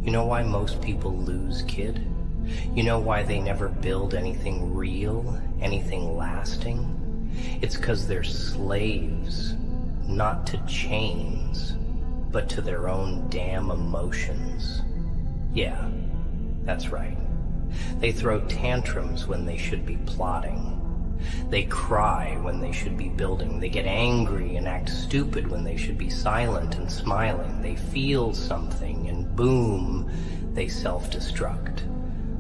You know why most people lose, kid? You know why they never build anything real, anything lasting? It's 'cause they're slaves, not to chains, but to their own damn emotions. Yeah, that's right. They throw tantrums when they should be plotting. They cry when they should be building. They get angry and act stupid when they should be silent and smiling. They feel something and boom, they self-destruct.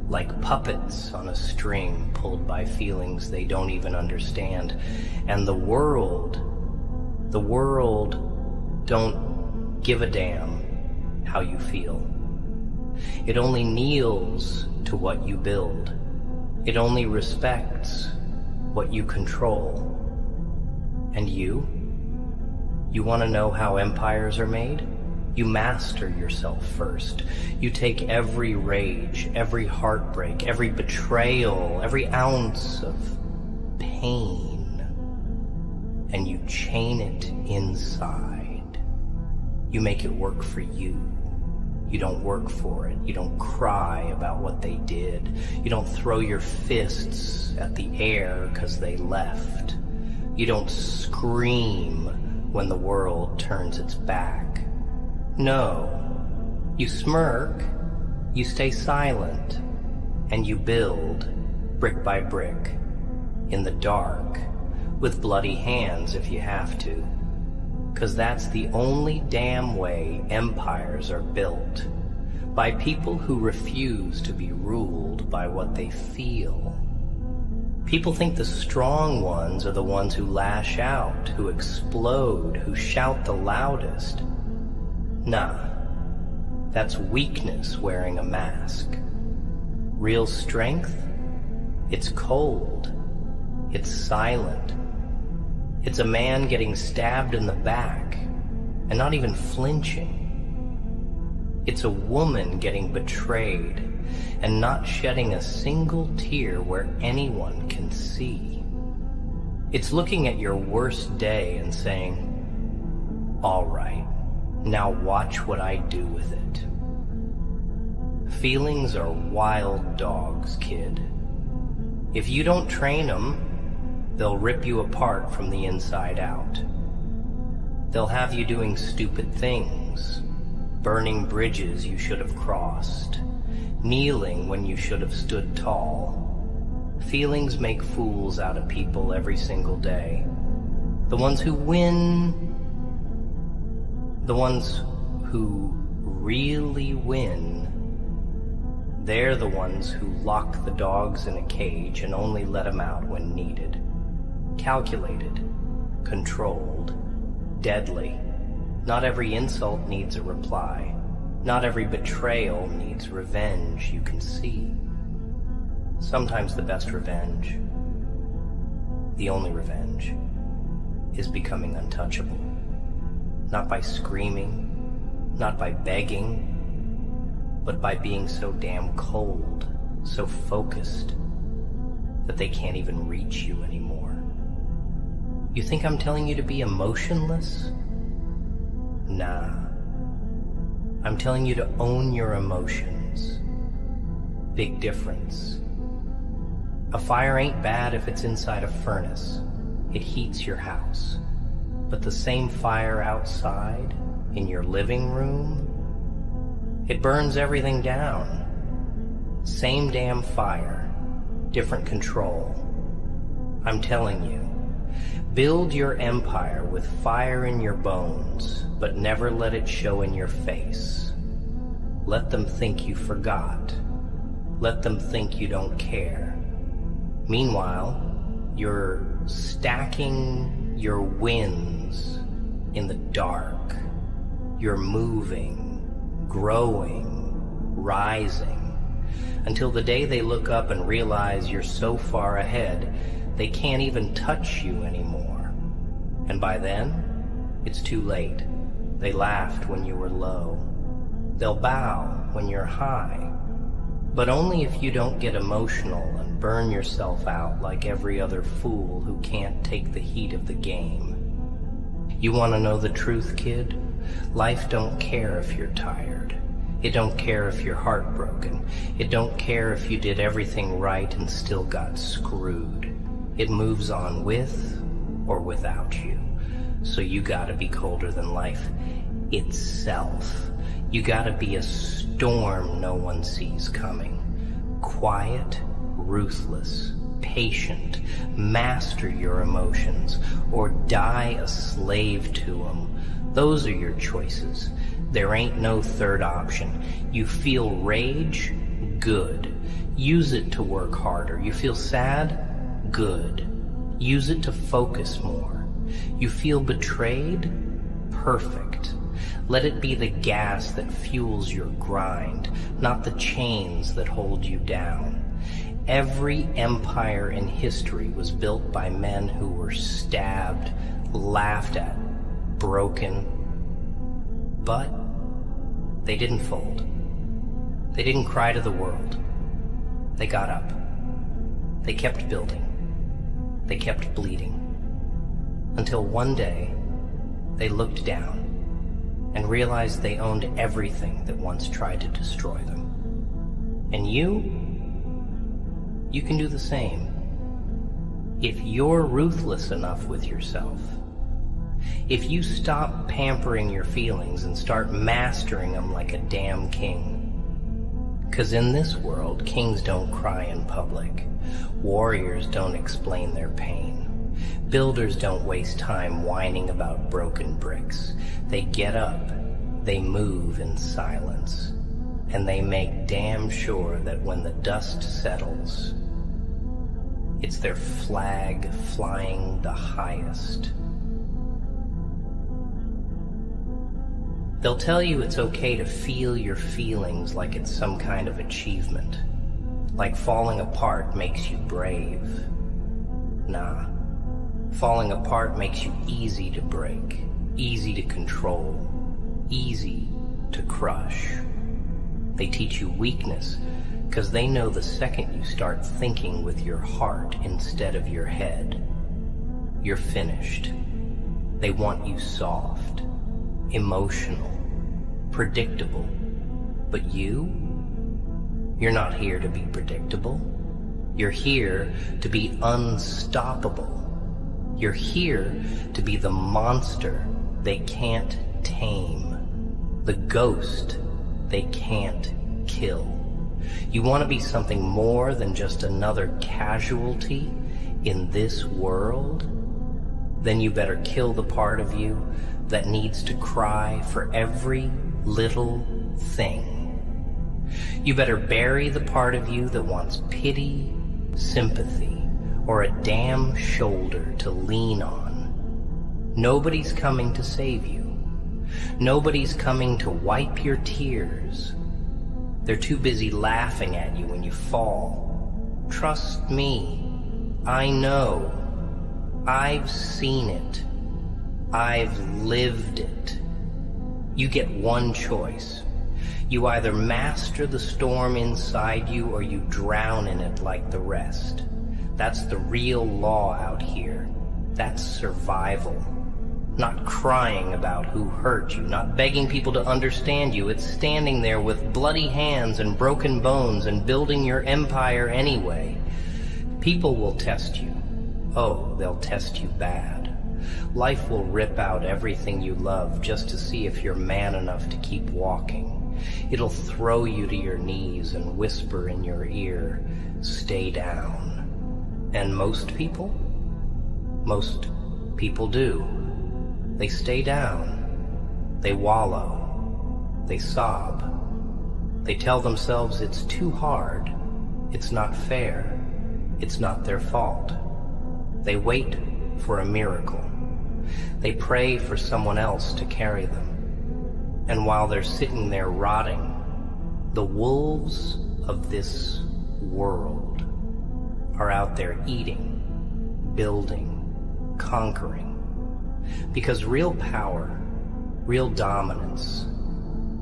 Like puppets on a string pulled by feelings they don't even understand. And the world don't give a damn how you feel. It only kneels to what you build. It only respects what you control. And you want to know how empires are made? You master yourself first. You take every rage, every heartbreak, every betrayal, every ounce of pain, and you chain it inside. You make it work for you. You don't work for it. You don't cry about what they did. You don't throw your fists at the air 'cause they left. You don't scream when the world turns its back. No. You smirk, you stay silent, and you build, brick by brick, in the dark, with bloody hands if you have to. 'Cause that's the only damn way empires are built. By people who refuse to be ruled by what they feel. People think the strong ones are the ones who lash out, who explode, who shout the loudest. Nah, that's weakness wearing a mask. Real strength? It's cold. It's silent. It's a man getting stabbed in the back and not even flinching. It's a woman getting betrayed and not shedding a single tear where anyone can see. It's looking at your worst day and saying, "All right, now watch what I do with it." Feelings are wild dogs, kid. If you don't train them, they'll rip you apart from the inside out. They'll have you doing stupid things, burning bridges you should have crossed, kneeling when you should have stood tall. Feelings make fools out of people every single day. The ones who win, the ones who really win, they're the ones who lock the dogs in a cage and only let them out when needed. Calculated, controlled, deadly. Not every insult needs a reply. Not every betrayal needs revenge you can see. Sometimes the best revenge, the only revenge, is becoming untouchable. Not by screaming, not by begging, but by being so damn cold, so focused, that they can't even reach you anymore. You think I'm telling you to be emotionless? Nah. I'm telling you to own your emotions. Big difference. A fire ain't bad if it's inside a furnace. It heats your house. But the same fire outside, in your living room, it burns everything down. Same damn fire, different control. I'm telling you, build your empire with fire in your bones, but never let it show in your face. Let them think you forgot. Let them think you don't care. Meanwhile, you're stacking your wins in the dark. You're moving, growing, rising, until the day they look up and realize you're so far ahead, they can't even touch you anymore. And by then, it's too late. They laughed when you were low. They'll bow when you're high. But only if you don't get emotional and burn yourself out like every other fool who can't take the heat of the game. You want to know the truth, kid? Life don't care if you're tired. It don't care if you're heartbroken. It don't care if you did everything right and still got screwed. It moves on with or without you. So you gotta be colder than life itself. You gotta be a storm no one sees coming. Quiet, ruthless, patient. Master your emotions or die a slave to them. Those are your choices. There ain't no third option. You feel rage? Good. Use it to work harder. You feel sad? Good. Use it to focus more. You feel betrayed? Perfect. Let it be the gas that fuels your grind, not the chains that hold you down. Every empire in history was built by men who were stabbed, laughed at, broken, but they didn't fold. They didn't cry to the world. They got up. They kept building. They kept bleeding. Until one day, they looked down and realized they owned everything that once tried to destroy them. And you can do the same. If you're ruthless enough with yourself, if you stop pampering your feelings and start mastering them like a damn king. 'Cause in this world, kings don't cry in public. Warriors don't explain their pain. Builders don't waste time whining about broken bricks. They get up, they move in silence, and they make damn sure that when the dust settles, it's their flag flying the highest. They'll tell you it's okay to feel your feelings like it's some kind of achievement, like falling apart makes you brave. Nah. Falling apart makes you easy to break, easy to control, easy to crush. They teach you weakness because they know the second you start thinking with your heart instead of your head, you're finished. They want you soft, emotional, predictable. But you're not here to be predictable. You're here to be unstoppable. You're here to be the monster they can't tame, the ghost they can't kill. You want to be something more than just another casualty in this world? Then you better kill the part of you that needs to cry for every little thing. You better bury the part of you that wants pity, sympathy, or a damn shoulder to lean on. Nobody's coming to save you. Nobody's coming to wipe your tears. They're too busy laughing at you when you fall. Trust me, I know. I've seen it. I've lived it. You get one choice. You either master the storm inside you or you drown in it like the rest. That's the real law out here. That's survival. Not crying about who hurt you, not begging people to understand you. It's standing there with bloody hands and broken bones and building your empire anyway. People will test you. Oh, they'll test you bad. Life will rip out everything you love just to see if you're man enough to keep walking. It'll throw you to your knees and whisper in your ear, "Stay down." And most people do. They stay down. They wallow. They sob. They tell themselves it's too hard. It's not fair. It's not their fault. They wait for a miracle. They pray for someone else to carry them. And while they're sitting there rotting, the wolves of this world are out there eating, building, conquering. Because real power, real dominance,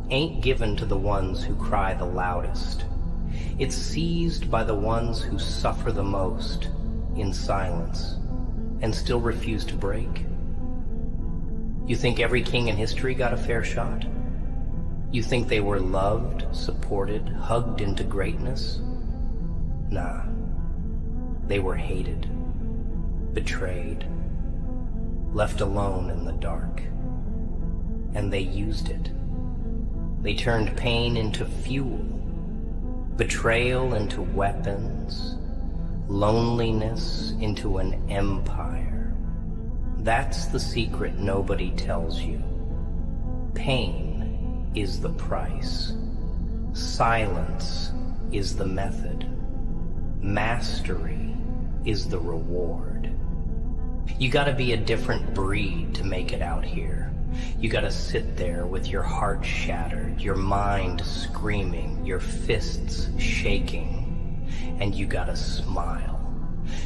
ain't given to the ones who cry the loudest. It's seized by the ones who suffer the most in silence and still refuse to break. You think every king in history got a fair shot? You think they were loved, supported, hugged into greatness? Nah. They were hated, betrayed, left alone in the dark. And they used it. They turned pain into fuel, betrayal into weapons, loneliness into an empire. That's the secret nobody tells you. Pain is the price. Silence is the method. Mastery is the reward. You gotta be a different breed to make it out here. You gotta sit there with your heart shattered, your mind screaming, your fists shaking, and you gotta smile.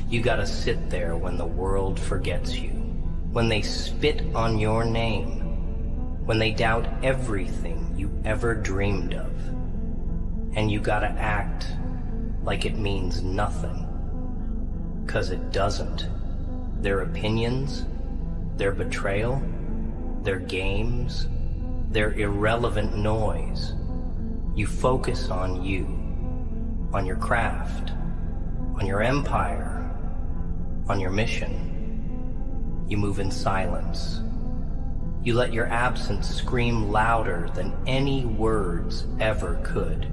You gotta sit there when the world forgets you, when they spit on your name, when they doubt everything you ever dreamed of, and you gotta act like it means nothing, 'cause it doesn't. Their opinions, their betrayal, their games, their irrelevant noise. You focus on you, on your craft, on your empire, on your mission. You move in silence. You let your absence scream louder than any words ever could.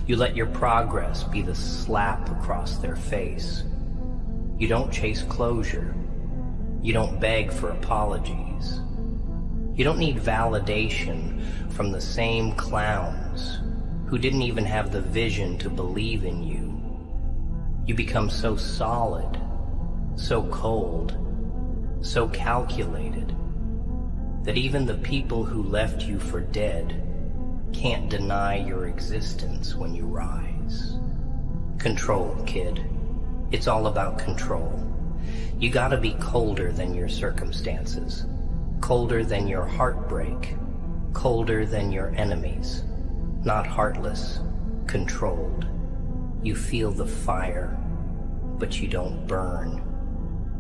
You let your progress be the slap across their face. You don't chase closure. You don't beg for apologies. You don't need validation from the same clowns who didn't even have the vision to believe in you. You become so solid, so cold, so calculated, that even the people who left you for dead can't deny your existence when you rise. Control, kid. It's all about control. You gotta be colder than your circumstances, colder than your heartbreak, colder than your enemies. Not heartless, controlled. You feel the fire, but you don't burn.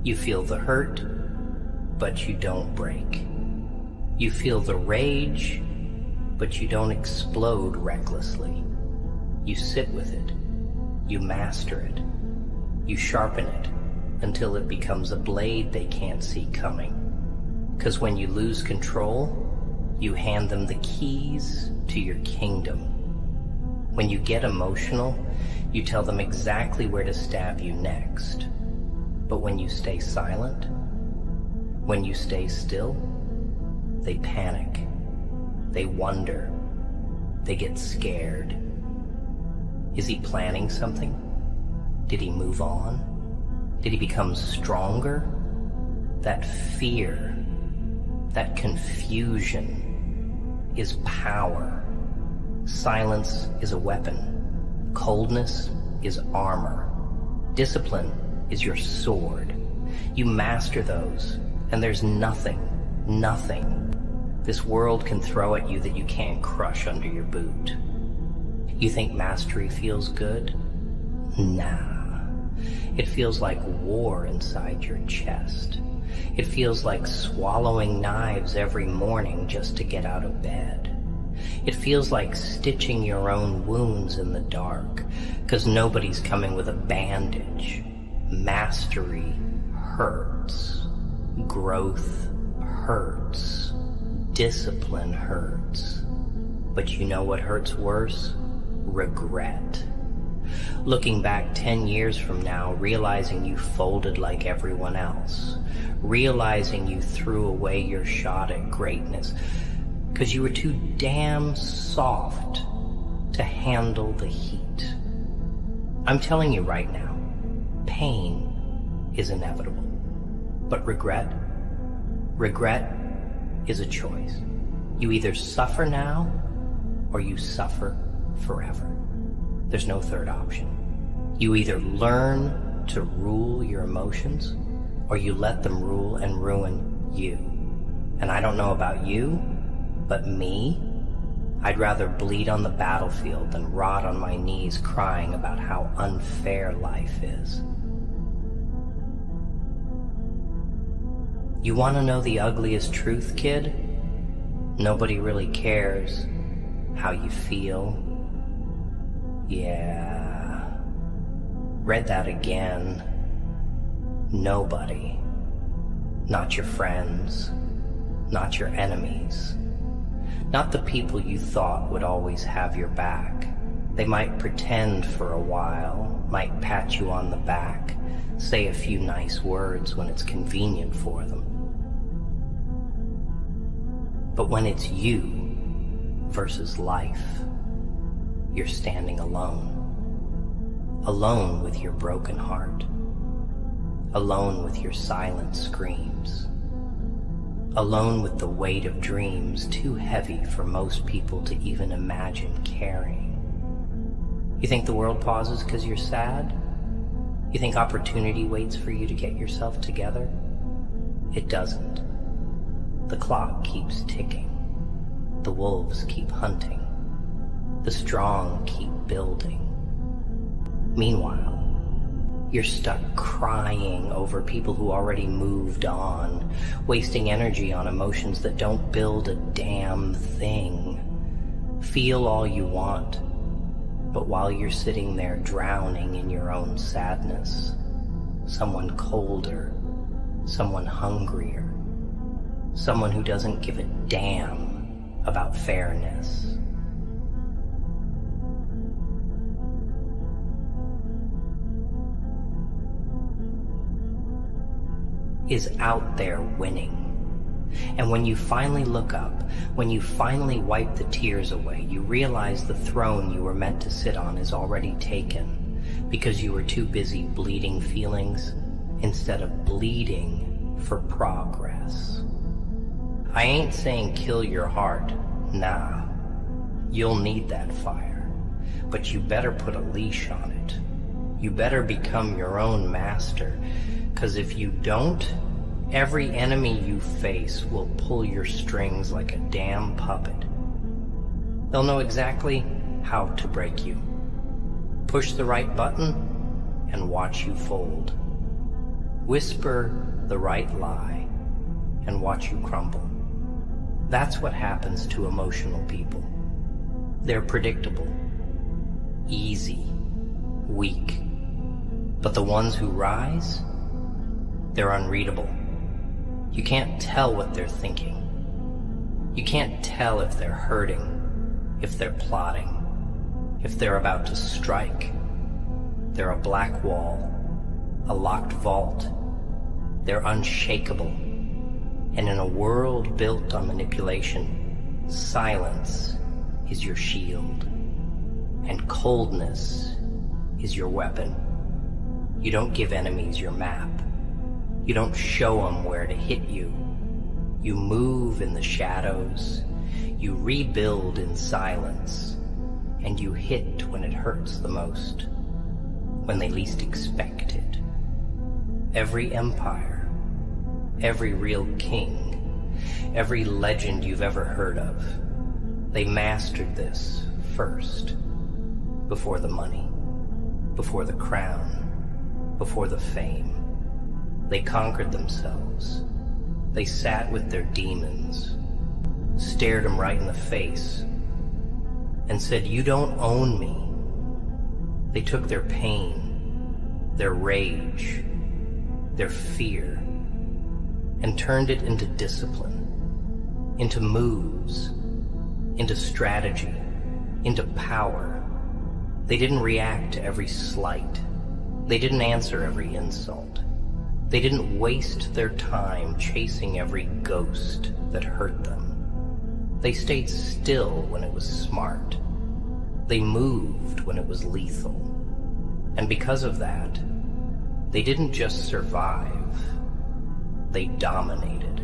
You feel the hurt, but you don't break. You feel the rage, but you don't explode recklessly. You sit with it. You master it. You sharpen it until it becomes a blade they can't see coming. 'Cause when you lose control, you hand them the keys to your kingdom. When you get emotional, you tell them exactly where to stab you next. But when you stay silent, when you stay still, they panic. They wonder. They get scared. Is he planning something? Did he move on? Did he become stronger? That fear, that confusion is power. Silence is a weapon. Coldness is armor. Discipline is your sword. You master those, and there's nothing this world can throw at you that you can't crush under your boot. You think mastery feels good? Nah. It feels like war inside your chest. It feels like swallowing knives every morning just to get out of bed. It feels like stitching your own wounds in the dark, 'cause nobody's coming with a bandage. Mastery hurts. Growth hurts. Discipline hurts. But you know what hurts worse? Regret. Looking back 10 years from now, realizing you folded like everyone else. Realizing you threw away your shot at greatness because you were too damn soft to handle the heat. I'm telling you right now, pain is inevitable. But regret is a choice. You either suffer now or you suffer forever. There's no third option. You either learn to rule your emotions or you let them rule and ruin you. And I don't know about you, but me, I'd rather bleed on the battlefield than rot on my knees crying about how unfair life is. You want to know the ugliest truth, kid? Nobody really cares how you feel. Yeah. Read that again. Nobody, not your friends, not your enemies, not the people you thought would always have your back. They might pretend for a while, might pat you on the back, say a few nice words when it's convenient for them. But when it's you versus life, you're standing alone. Alone with your broken heart. Alone with your silent screams. Alone with the weight of dreams too heavy for most people to even imagine carrying. You think the world pauses because you're sad? You think opportunity waits for you to get yourself together? It doesn't. The clock keeps ticking. The wolves keep hunting. The strong keep building. Meanwhile, you're stuck crying over people who already moved on, wasting energy on emotions that don't build a damn thing. Feel all you want, but while you're sitting there drowning in your own sadness, someone colder, someone hungrier, someone who doesn't give a damn about fairness is out there winning. And when you finally look up, when you finally wipe the tears away, you realize the throne you were meant to sit on is already taken because you were too busy bleeding feelings instead of bleeding for progress. I ain't saying kill your heart, nah. You'll need that fire, but you better put a leash on it. You better become your own master, 'cause if you don't, every enemy you face will pull your strings like a damn puppet. They'll know exactly how to break you. Push the right button and watch you fold. Whisper the right lie and watch you crumble. That's what happens to emotional people. They're predictable, easy, weak. But the ones who rise, they're unreadable. You can't tell what they're thinking. You can't tell if they're hurting, if they're plotting, if they're about to strike. They're a black wall, a locked vault. They're unshakable. And in a world built on manipulation, silence is your shield, and coldness is your weapon. You don't give enemies your map. You don't show them where to hit you. You move in the shadows. You rebuild in silence. And you hit when it hurts the most, when they least expect it. Every empire, every real king, every legend you've ever heard of, they mastered this first, before the money, before the crown, before the fame. They conquered themselves. They sat with their demons, stared them right in the face, and said, "You don't own me." They took their pain, their rage, their fear, and turned it into discipline, into moves, into strategy, into power. They didn't react to every slight. They didn't answer every insult. They didn't waste their time chasing every ghost that hurt them. They stayed still when it was smart. They moved when it was lethal. And because of that, they didn't just survive, they dominated.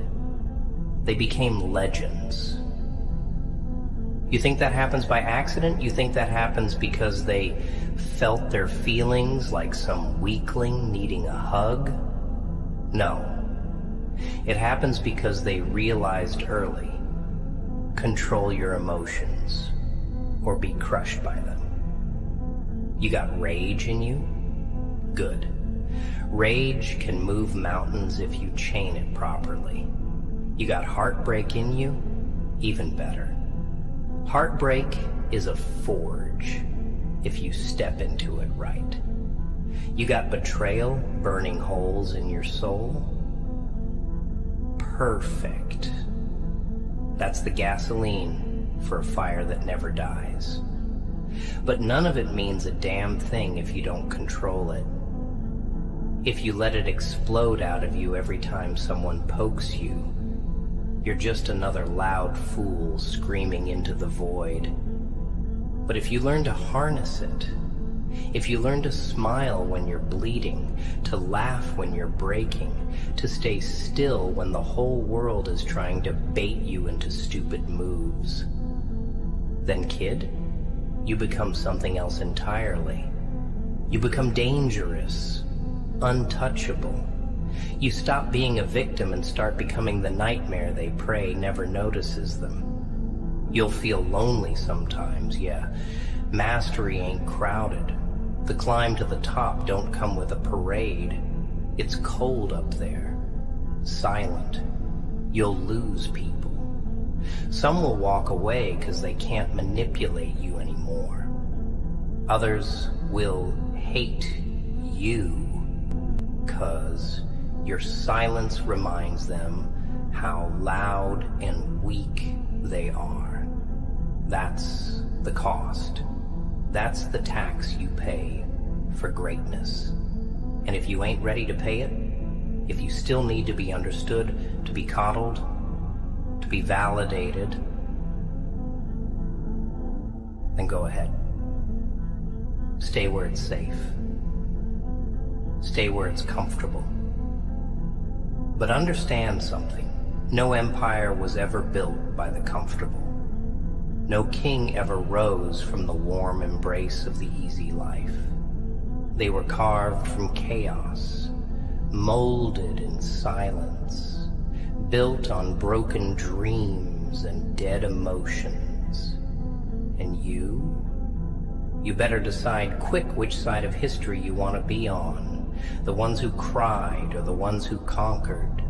They became legends. You think that happens by accident? You think that happens because they felt their feelings like some weakling needing a hug? No. It happens because they realized early, control your emotions or be crushed by them. You got rage in you? Good. Rage can move mountains if you chain it properly. You got heartbreak in you? Even better. Heartbreak is a forge if you step into it right. You got betrayal burning holes in your soul? Perfect. That's the gasoline for a fire that never dies. But none of it means a damn thing if you don't control it. If you let it explode out of you every time someone pokes you, you're just another loud fool screaming into the void. But if you learn to harness it, if you learn to smile when you're bleeding, to laugh when you're breaking, to stay still when the whole world is trying to bait you into stupid moves, then kid, you become something else entirely. You become dangerous, untouchable. You stop being a victim and start becoming the nightmare they pray never notices them. You'll feel lonely sometimes, yeah. Mastery ain't crowded. The climb to the top don't come with a parade. It's cold up there, silent. You'll lose people. Some will walk away because they can't manipulate you anymore. Others will hate you because your silence reminds them how loud and weak they are. That's the cost. That's the tax you pay for greatness. And if you ain't ready to pay it, if you still need to be understood, to be coddled, to be validated, then go ahead. Stay where it's safe. Stay where it's comfortable. But understand something. No empire was ever built by the comfortable. No king ever rose from the warm embrace of the easy life. They were carved from chaos, molded in silence, built on broken dreams and dead emotions. And you better decide quick which side of history you want to be on. The ones who cried or the ones who conquered.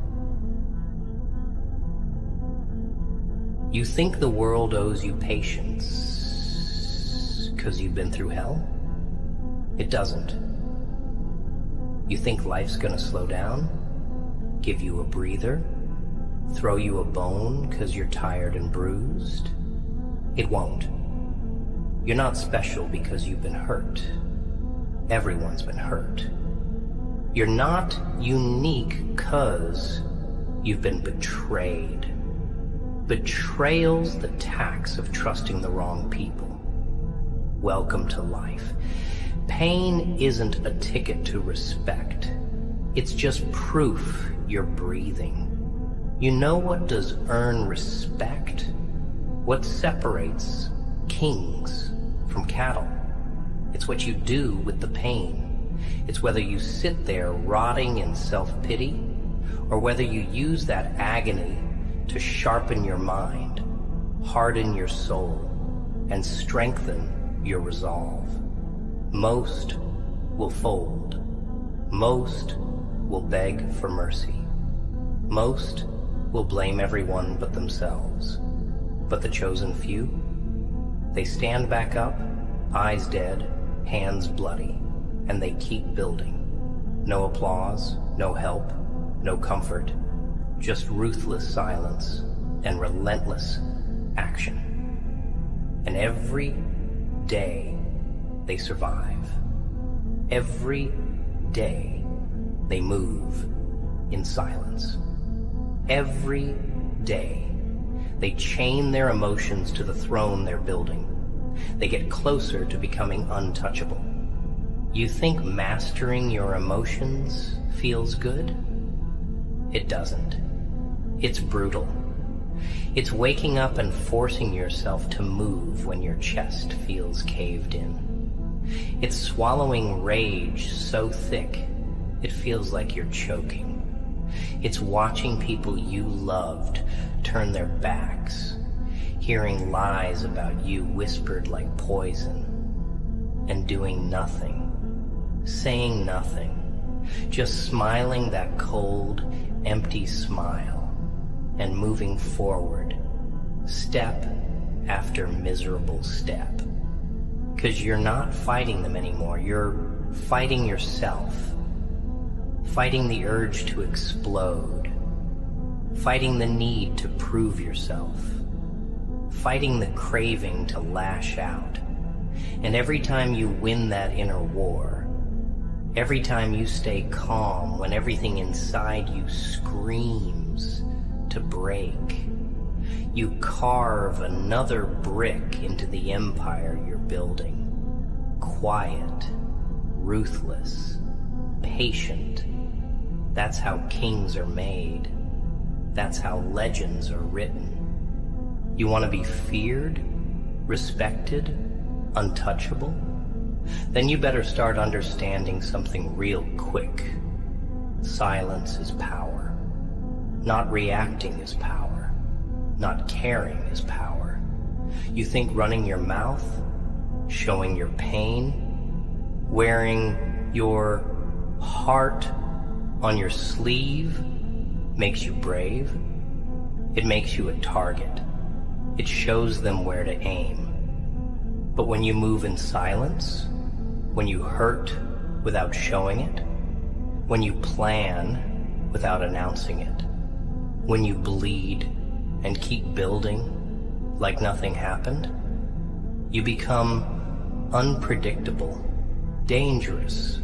You think the world owes you patience because you've been through hell? It doesn't. You think life's gonna slow down? Give you a breather? Throw you a bone because you're tired and bruised? It won't. You're not special because you've been hurt. Everyone's been hurt. You're not unique because you've been betrayed. Betrayal's the tax of trusting the wrong people. Welcome to life. Pain isn't a ticket to respect. It's just proof you're breathing. You know what does earn respect? What separates kings from cattle? It's what you do with the pain. It's whether you sit there rotting in self-pity, or whether you use that agony to sharpen your mind, harden your soul, and strengthen your resolve. Most will fold. Most will beg for mercy. Most will blame everyone but themselves. But the chosen few, they stand back up, eyes dead, hands bloody, and they keep building. No applause, no help, no comfort, just ruthless silence and relentless action. And every day they survive. Every day they move in silence. Every day they chain their emotions to the throne they're building. They get closer to becoming untouchable. You think mastering your emotions feels good? It doesn't. It's brutal. It's waking up and forcing yourself to move when your chest feels caved in. It's swallowing rage so thick it feels like you're choking. It's watching people you loved turn their backs, hearing lies about you whispered like poison, and doing nothing, saying nothing, just smiling that cold, empty smile and moving forward, step after miserable step. Because you're not fighting them anymore. You're fighting yourself. Fighting the urge to explode. Fighting the need to prove yourself. Fighting the craving to lash out. And every time you win that inner war, every time you stay calm when everything inside you screams to break, you carve another brick into the empire you're building. Quiet, ruthless, patient. That's how kings are made. That's how legends are written. You want to be feared, respected, untouchable? Then you better start understanding something real quick. Silence is power. Not reacting is power. Not caring is power. You think running your mouth, showing your pain, wearing your heart on your sleeve makes you brave? It makes you a target. It shows them where to aim. But when you move in silence, when you hurt without showing it, when you plan without announcing it, when you bleed and keep building like nothing happened, you become unpredictable, dangerous,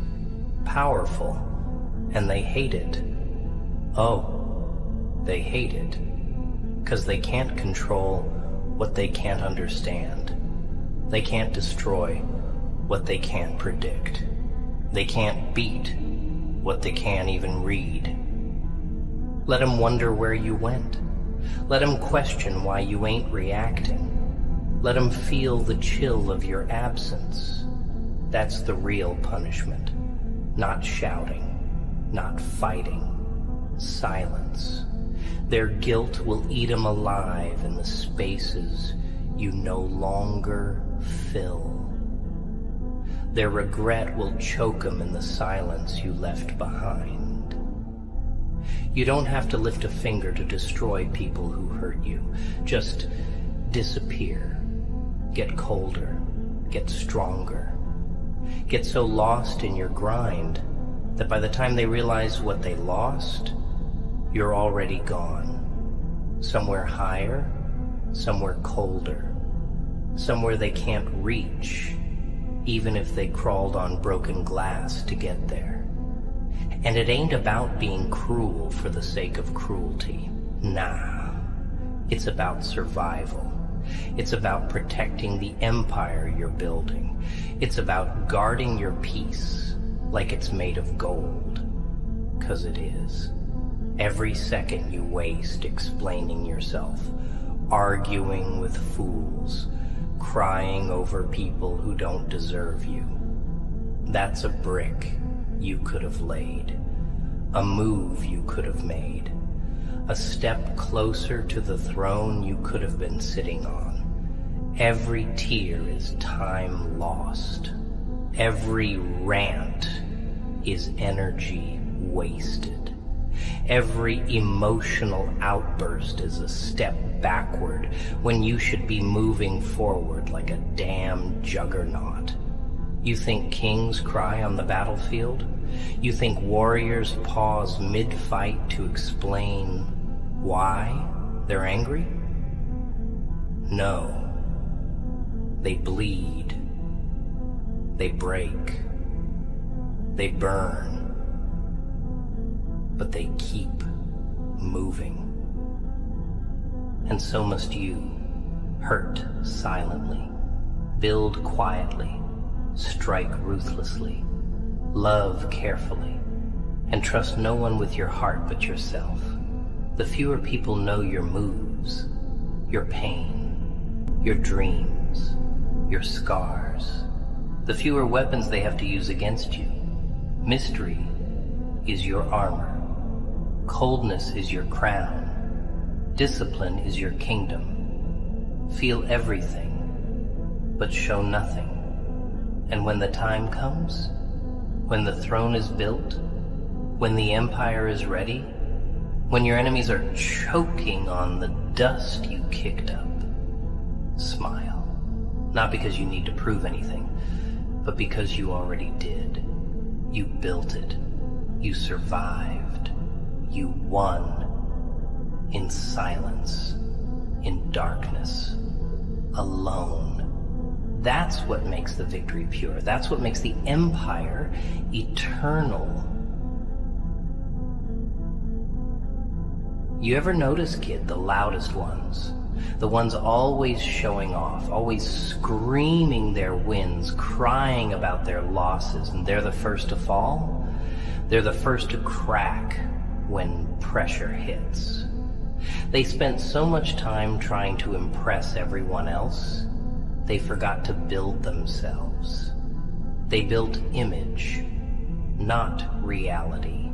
powerful, and they hate it. Oh, they hate it, because they can't control what they can't understand. They can't destroy what they can't predict. They can't beat what they can't even read. Let them wonder where you went. Let them question why you ain't reacting. Let them feel the chill of your absence. That's the real punishment. Not shouting, not fighting. Silence. Their guilt will eat them alive in the spaces you no longer fill. Their regret will choke them in the silence you left behind. You don't have to lift a finger to destroy people who hurt you. Just disappear. Get colder. Get stronger. Get so lost in your grind that by the time they realize what they lost, you're already gone. Somewhere higher, somewhere colder, somewhere they can't reach, even if they crawled on broken glass to get there. And it ain't about being cruel for the sake of cruelty. Nah. It's about survival. It's about protecting the empire you're building. It's about guarding your peace like it's made of gold. 'Cause it is. Every second you waste explaining yourself, arguing with fools, crying over people who don't deserve you. That's a brick you could have laid, a move you could have made, a step closer to the throne you could have been sitting on. Every tear is time lost. Every rant is energy wasted. Every emotional outburst is a step backward when you should be moving forward like a damn juggernaut. You think kings cry on the battlefield? You think warriors pause mid-fight to explain why they're angry? No. They bleed. They break. They burn. But they keep moving. And so must you. Hurt silently. Build quietly. Strike ruthlessly. Love carefully. And trust no one with your heart but yourself. The fewer people know your moves, your pain, your dreams, your scars, the fewer weapons they have to use against you. Mystery is your armor. Coldness is your crown. Discipline is your kingdom. Feel everything, but show nothing. And when the time comes, when the throne is built, when the empire is ready, when your enemies are choking on the dust you kicked up, Smile. Not because you need to prove anything, but because you already did. You built it. You survived. You won. In silence. In darkness. Alone. That's what makes the victory pure. That's what makes the empire eternal. You ever notice, kid, the loudest ones? The ones always showing off, always screaming their wins, crying about their losses, and they're the first to fall? They're the first to crack when pressure hits. They spent so much time trying to impress everyone else, they forgot to build themselves. They built image, not reality.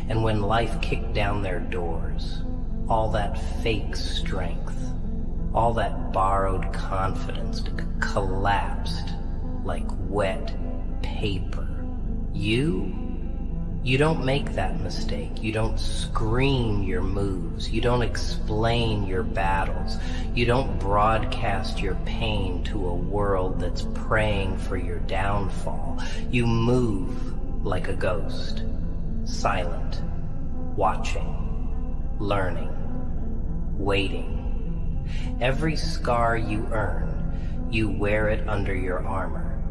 And when life kicked down their doors, all that fake strength, all that borrowed confidence collapsed like wet paper. You don't make that mistake. You don't scream your moves. You don't explain your battles. You don't broadcast your pain to a world that's praying for your downfall. You move like a ghost, silent, watching, learning, waiting. Every scar you earn, you wear it under your armor,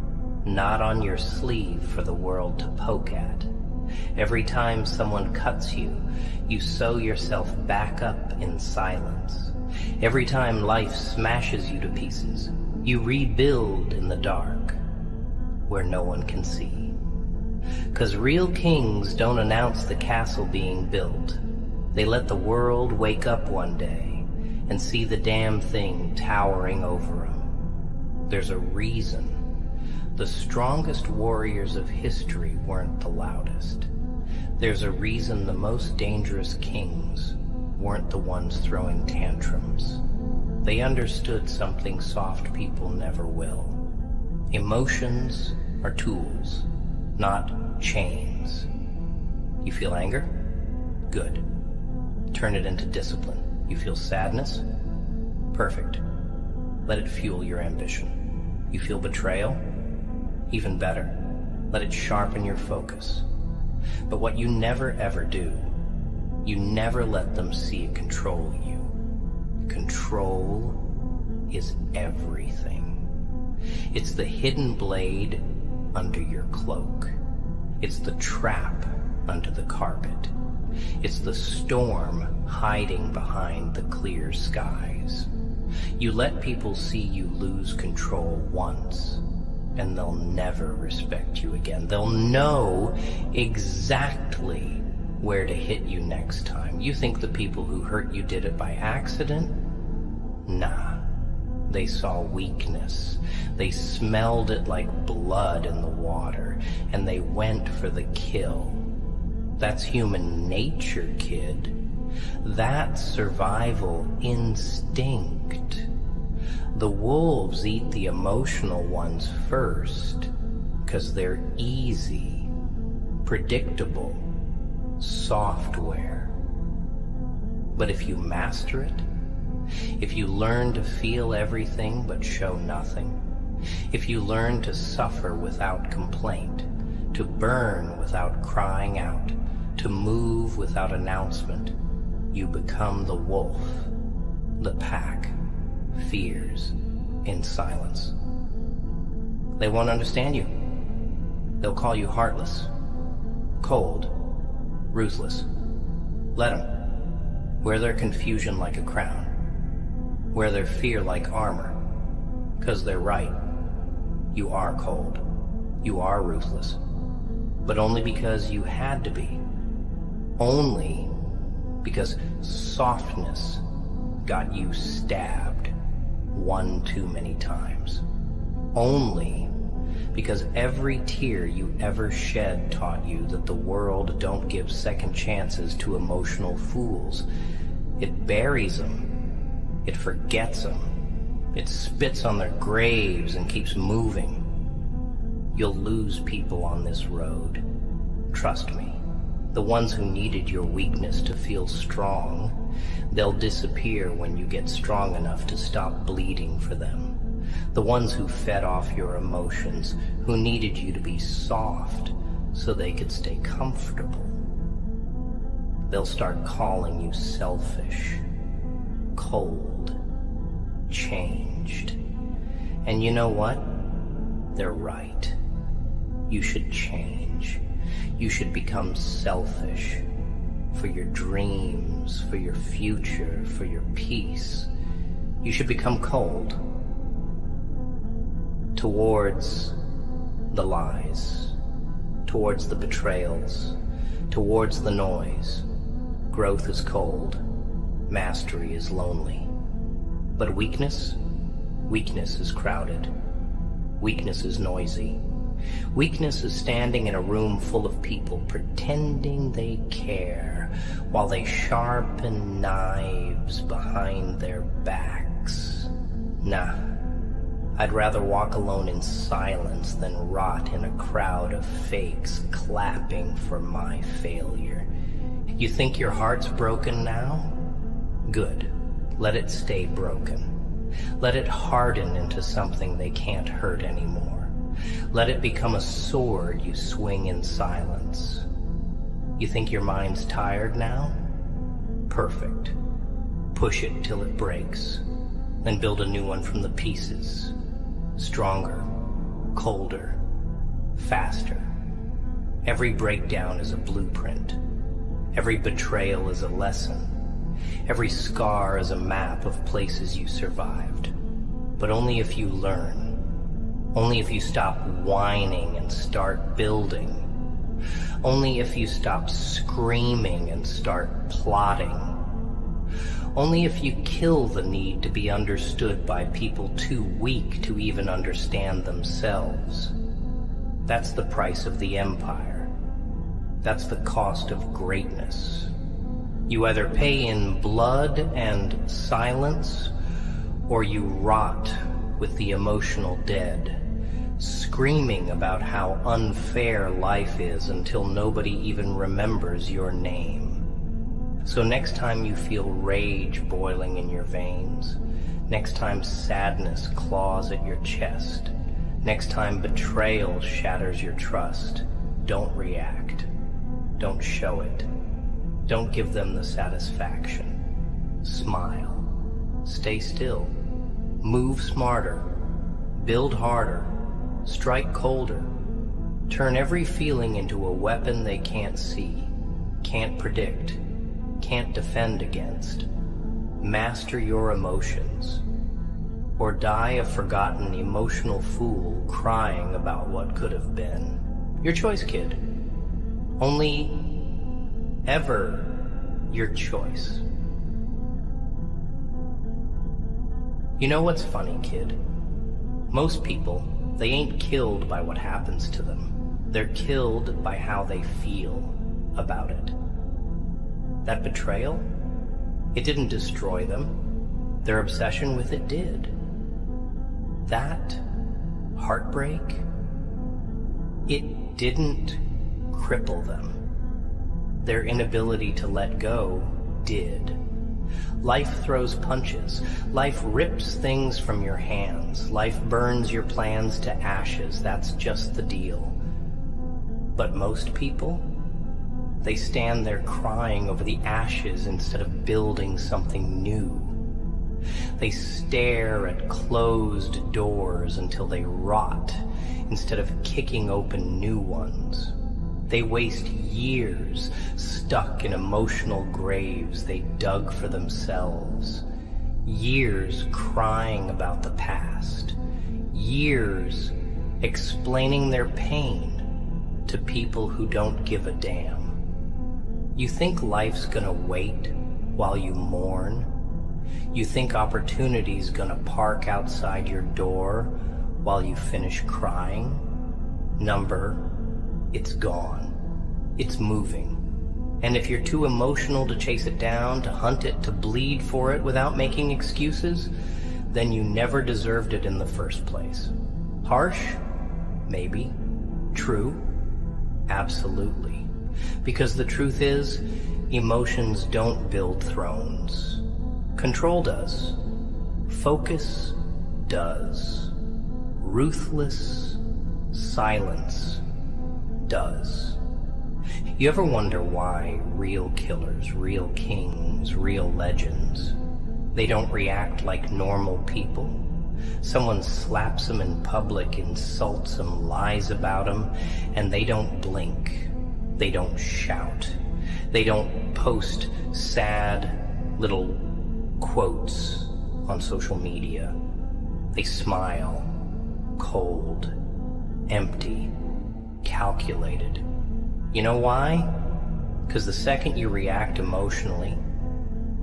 not on your sleeve for the world to poke at. Every time someone cuts you, you sew yourself back up in silence. Every time life smashes you to pieces, you rebuild in the dark, where no one can see. 'Cause real kings don't announce the castle being built. They let the world wake up one day and see the damn thing towering over them. There's a reason. The strongest warriors of history weren't the loudest. There's a reason the most dangerous kings weren't the ones throwing tantrums. They understood something soft people never will. Emotions are tools, not chains. You feel anger? Good. Turn it into discipline. You feel sadness? Perfect. Let it fuel your ambition. You feel betrayal? Even better. Let it sharpen your focus. But what you never ever do, you never let them see it control you. Control is everything. It's the hidden blade under your cloak. It's the trap under the carpet. It's the storm hiding behind the clear skies. You let people see you lose control once, and they'll never respect you again. They'll know exactly where to hit you next time. You think the people who hurt you did it by accident? Nah. They saw weakness. They smelled it like blood in the water, and they went for the kill. That's human nature, kid. That's survival instinct. The wolves eat the emotional ones first, 'cause they're easy, predictable, software. But if you master it, if you learn to feel everything but show nothing, if you learn to suffer without complaint, to burn without crying out, to move without announcement, you become the wolf the pack fears in silence. They won't understand you. They'll call you heartless, cold, ruthless. Let them. Wear their confusion like a crown. Wear their fear like armor. 'Cause they're right. You are cold. You are ruthless. But only because you had to be. Only because softness got you stabbed one too many times. Only because every tear you ever shed taught you that the world don't give second chances to emotional fools. It buries them. It forgets them. It spits on their graves and keeps moving. You'll lose people on this road. Trust me. The ones who needed your weakness to feel strong, they'll disappear when you get strong enough to stop bleeding for them. The ones who fed off your emotions, who needed you to be soft so they could stay comfortable, they'll start calling you selfish, cold, changed. And you know what? They're right. You should change. You should become selfish for your dreams, for your future, for your peace. You should become cold towards the lies, towards the betrayals, towards the noise. Growth is cold. Mastery is lonely. But weakness is crowded. Weakness is noisy. Weakness is standing in a room full of people pretending they care while they sharpen knives behind their backs. Nah, I'd rather walk alone in silence than rot in a crowd of fakes clapping for my failure. You think your heart's broken now? Good. Let it stay broken. Let it harden into something they can't hurt anymore. Let it become a sword you swing in silence. You think your mind's tired now? Perfect. Push it till it breaks, then build a new one from the pieces. Stronger, colder, faster. Every breakdown is a blueprint. Every betrayal is a lesson. Every scar is a map of places you survived. But only if you learn. Only if you stop whining and start building. Only if you stop screaming and start plotting. Only if you kill the need to be understood by people too weak to even understand themselves. That's the price of the empire. That's the cost of greatness. You either pay in blood and silence, or you rot with the emotional dead, screaming about how unfair life is until nobody even remembers your name. So next time you feel rage boiling in your veins, next time sadness claws at your chest, next time betrayal shatters your trust, don't react. Don't show it. Don't give them the satisfaction. Smile. Stay still. Move smarter. Build harder. Strike colder. Turn every feeling into a weapon they can't see, can't predict, can't defend against. Master your emotions. Or die a forgotten emotional fool crying about what could have been. Your choice, kid. Only ever your choice. You know what's funny, kid? Most people, they ain't killed by what happens to them. They're killed by how they feel about it. That betrayal, it didn't destroy them. Their obsession with it did. That heartbreak, it didn't cripple them. Their inability to let go did. Life throws punches. Life rips things from your hands. Life burns your plans to ashes. That's just the deal. But most people, they stand there crying over the ashes instead of building something new. They stare at closed doors until they rot instead of kicking open new ones. They waste years stuck in emotional graves they dug for themselves. Years crying about the past. Years explaining their pain to people who don't give a damn. You think life's gonna wait while you mourn? You think opportunity's gonna park outside your door while you finish crying? Number, it's gone. It's moving. And if you're too emotional to chase it down, to hunt it, to bleed for it without making excuses, then you never deserved it in the first place. Harsh? Maybe. True? Absolutely. Because the truth is, emotions don't build thrones. Control does. Focus does. Ruthless silence does. You ever wonder why real killers, real kings, real legends, they don't react like normal people? Someone slaps them in public, insults them, lies about them, and they don't blink. They don't shout. They don't post sad little quotes on social media. They smile, cold, empty, calculated. You know why? Because the second you react emotionally,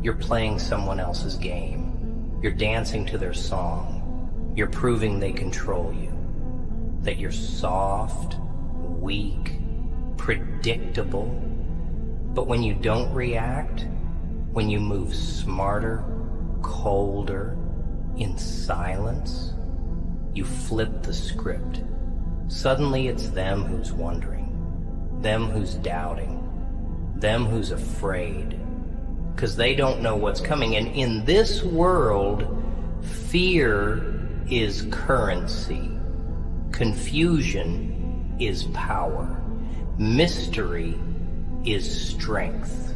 you're playing someone else's game. You're dancing to their song. You're proving they control you. That you're soft, weak, predictable. But when you don't react, when you move smarter, colder, in silence, you flip the script. Suddenly it's them who's wondering, them who's doubting, them who's afraid, because they don't know what's coming. And in this world, fear is currency. Confusion is power. Mystery is strength.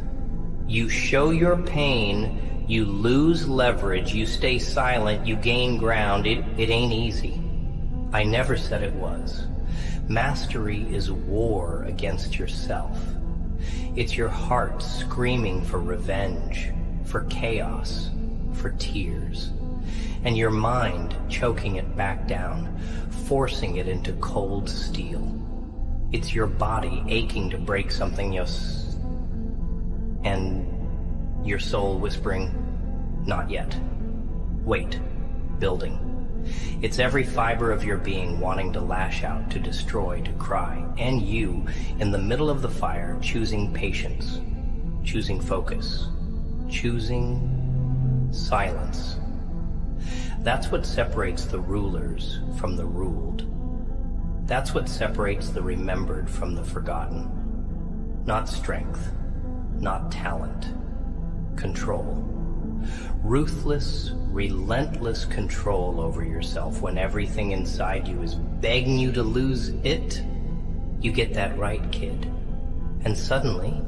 You show your pain, you lose leverage, you stay silent, you gain ground. It ain't easy. I never said it was. Mastery is war against yourself. It's your heart screaming for revenge, for chaos, for tears, and your mind choking it back down, forcing it into cold steel. It's your body aching to break something and your soul whispering, not yet. Wait. Building. It's every fiber of your being wanting to lash out, to destroy, to cry, and you, in the middle of the fire, choosing patience, choosing focus, choosing silence. That's what separates the rulers from the ruled. That's what separates the remembered from the forgotten. Not strength, not talent, control. Ruthless, relentless control over yourself. When everything inside you is begging you to lose it, you get that right, kid. And suddenly,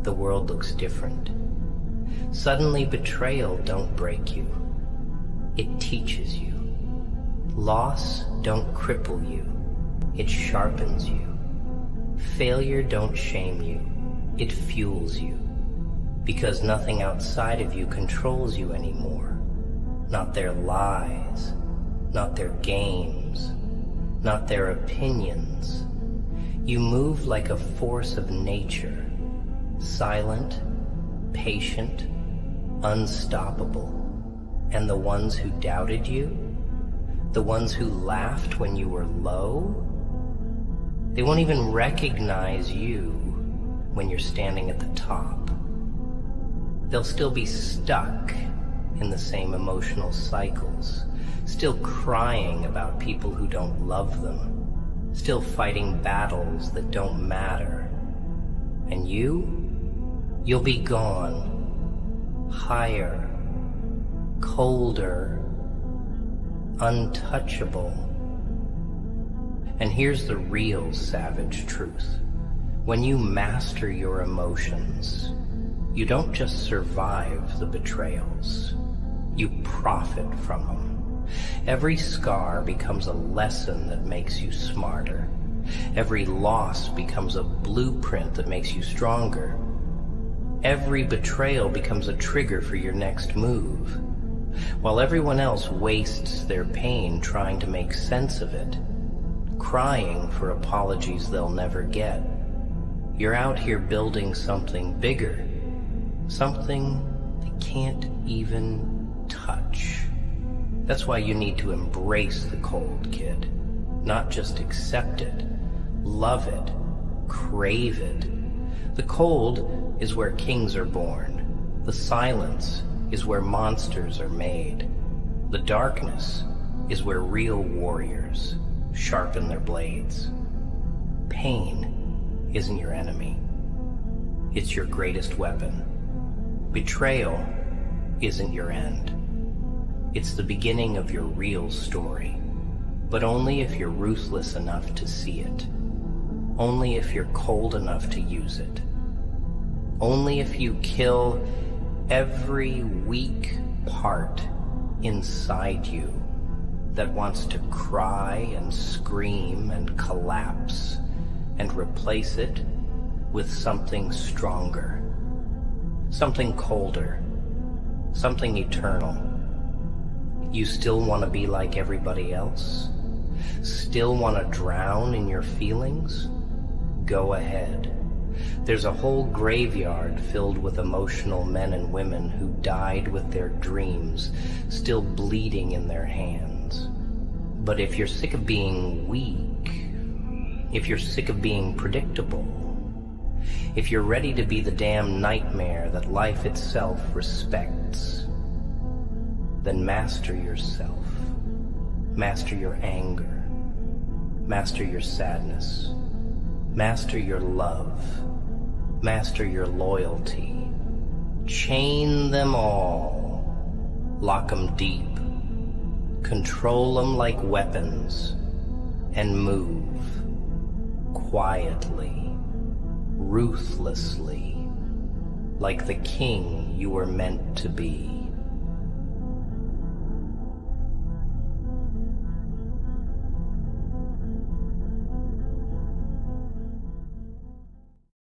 the world looks different. Suddenly, betrayal don't break you. It teaches you. Loss don't cripple you. It sharpens you. Failure don't shame you. It fuels you. Because nothing outside of you controls you anymore. Not their lies, not their games, not their opinions. You move like a force of nature, silent, patient, unstoppable. And the ones who doubted you, the ones who laughed when you were low, they won't even recognize you when you're standing at the top. They'll still be stuck in the same emotional cycles, still crying about people who don't love them, still fighting battles that don't matter. And you'll be gone, higher, colder, untouchable. And here's the real savage truth. When you master your emotions, you don't just survive the betrayals, you profit from them. Every scar becomes a lesson that makes you smarter. Every loss becomes a blueprint that makes you stronger. Every betrayal becomes a trigger for your next move. While everyone else wastes their pain trying to make sense of it, crying for apologies they'll never get, you're out here building something bigger. Something they can't even touch. That's why you need to embrace the cold, kid. Not just accept it, love it, crave it. The cold is where kings are born. The silence is where monsters are made. The darkness is where real warriors sharpen their blades. Pain isn't your enemy. It's your greatest weapon. Betrayal isn't your end. It's the beginning of your real story, but only if you're ruthless enough to see it. Only if you're cold enough to use it. Only if you kill every weak part inside you that wants to cry and scream and collapse and replace it with something stronger, something colder, something eternal. You still want to be like everybody else? Still want to drown in your feelings? Go ahead. There's a whole graveyard filled with emotional men and women who died with their dreams still bleeding in their hands. But if you're sick of being weak, if you're sick of being predictable, if you're ready to be the damn nightmare that life itself respects, then master yourself. Master your anger. Master your sadness. Master your love. Master your loyalty. Chain them all. Lock them deep. Control them like weapons. And move. Quietly. Ruthlessly. Like the king you were meant to be.